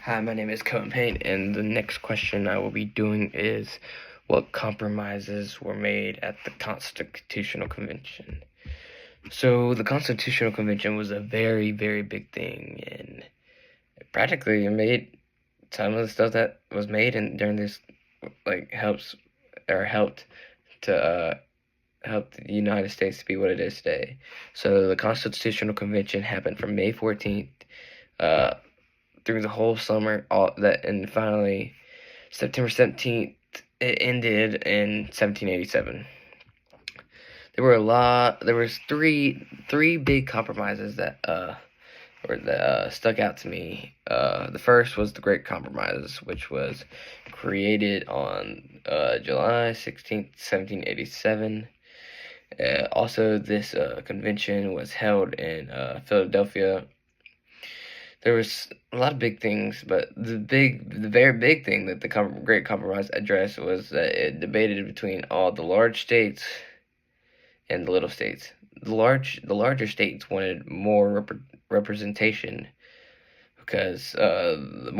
Hi, my name is Cohen Payne, and the next question I will be doing is what compromises were made at the Constitutional Convention? So, the Constitutional Convention was a very, very big thing, and practically it made some of the stuff that was made during this, helped to help the United States to be what it is today. So, the Constitutional Convention happened from May 14th, uh, through the whole summer, and finally September 17th it ended in 1787. There was three big compromises that stuck out to me. The first was the Great Compromise, which was created on July 16th, 1787. Also, this convention was held in Philadelphia. There was a lot of big things, but the very big thing that the Great Compromise addressed was that it debated between all the large states and the little states. The larger states wanted more representation because the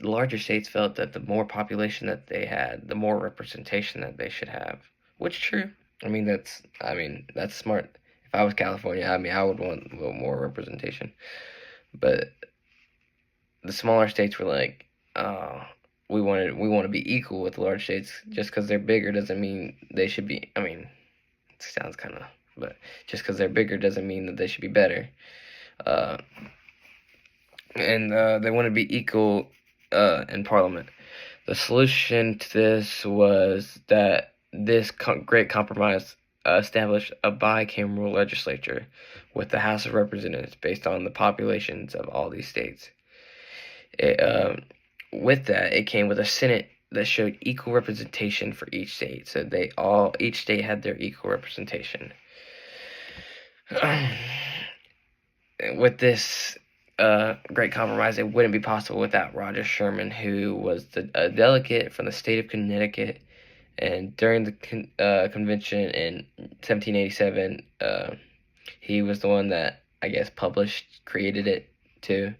larger states felt that the more population that they had, the more representation that they should have. Which is true. That's smart. If I was California, I would want a little more representation. But the smaller states were like, we want to be equal with the large states. Just because they're bigger doesn't mean they should be. It sounds kind of, but just because they're bigger doesn't mean that they should be better. And they want to be equal in Parliament. The solution to this was that this Great Compromise established a bicameral legislature with the House of Representatives based on the populations of all these states. With that, it came with a Senate that showed equal representation for each state. So each state had their equal representation. With this Great Compromise, it wouldn't be possible without Roger Sherman, who was a delegate from the state of Connecticut. And during the convention in 1787, he was the one that, I guess, created it too.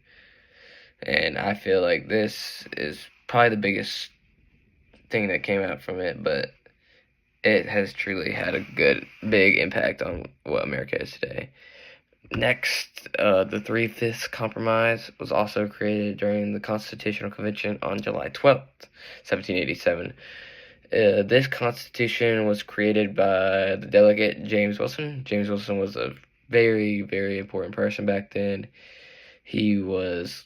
And I feel like this is probably the biggest thing that came out from it, but it has truly had a big impact on what America is today. Next, the Three-Fifths Compromise was also created during the Constitutional Convention on July 12th, 1787. This constitution was created by the delegate James Wilson. James Wilson was a very, very important person back then. He was,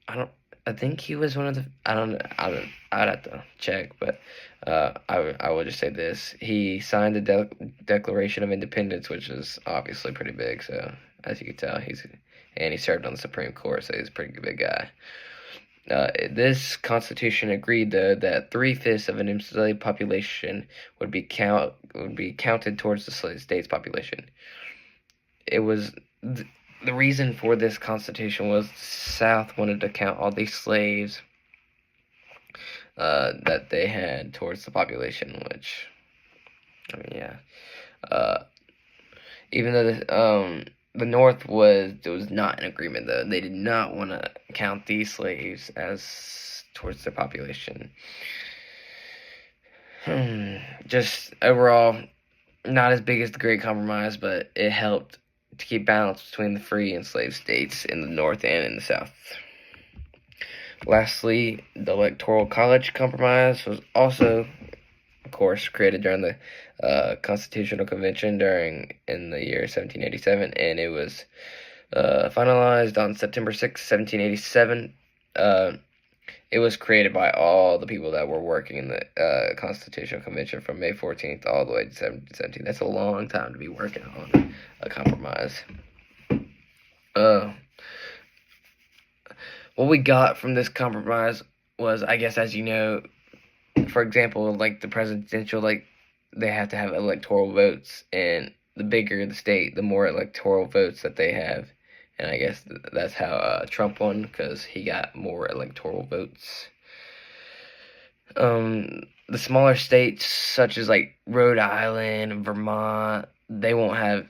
I think he was one of the, I'd have to check, but I will just say this. He signed the Declaration of Independence, which is obviously pretty big, so as you can tell, he served on the Supreme Court, so he's a pretty big guy. This constitution agreed, though, that 3/5 of an enslaved population would be counted towards the state's population. It was the reason for this constitution was the South wanted to count all these slaves that they had towards the population, which, yeah. Even though the North was not in agreement, though. They did not want to count these slaves as towards their population. Just overall, not as big as the Great Compromise, but it helped to keep balance between the free and slave states in the North and in the South. Lastly, the Electoral College Compromise was also, of course, created during the Constitutional Convention in the year 1787, and it was finalized on September 6th, 1787. It was created by all the people that were working in the Constitutional Convention from May 14th all the way to 1717. That's a long time to be working on a compromise. What we got from this compromise was, I guess, as you know, for example, like the presidential, they have to have electoral votes, and the bigger the state, the more electoral votes that they have. And I guess that's how Trump won, because he got more electoral votes. The smaller states, such as Rhode Island and Vermont, they won't have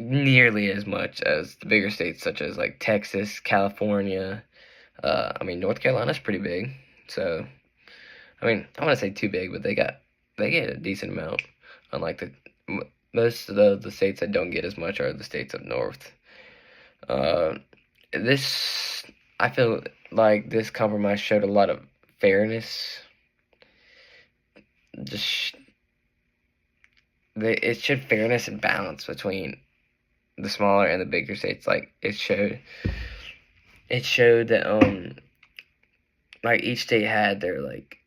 nearly as much as the bigger states such as like Texas, California. I mean, North Carolina's pretty big, so I mean, I want to say too big, but they get a decent amount. Unlike most of the states that don't get as much are the states up north. Uh, this I feel like this compromise showed a lot of fairness. Just it showed fairness and balance between the smaller and the bigger states. Like it showed that like each state had their like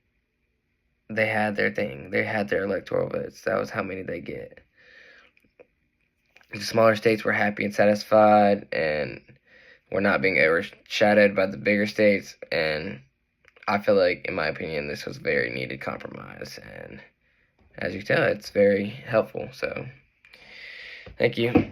they had their thing. They had their electoral votes. That was how many they get. The smaller states were happy and satisfied, and were not being overshadowed by the bigger states. And I feel like, in my opinion, this was a very needed compromise. And as you can tell, it's very helpful. So, thank you.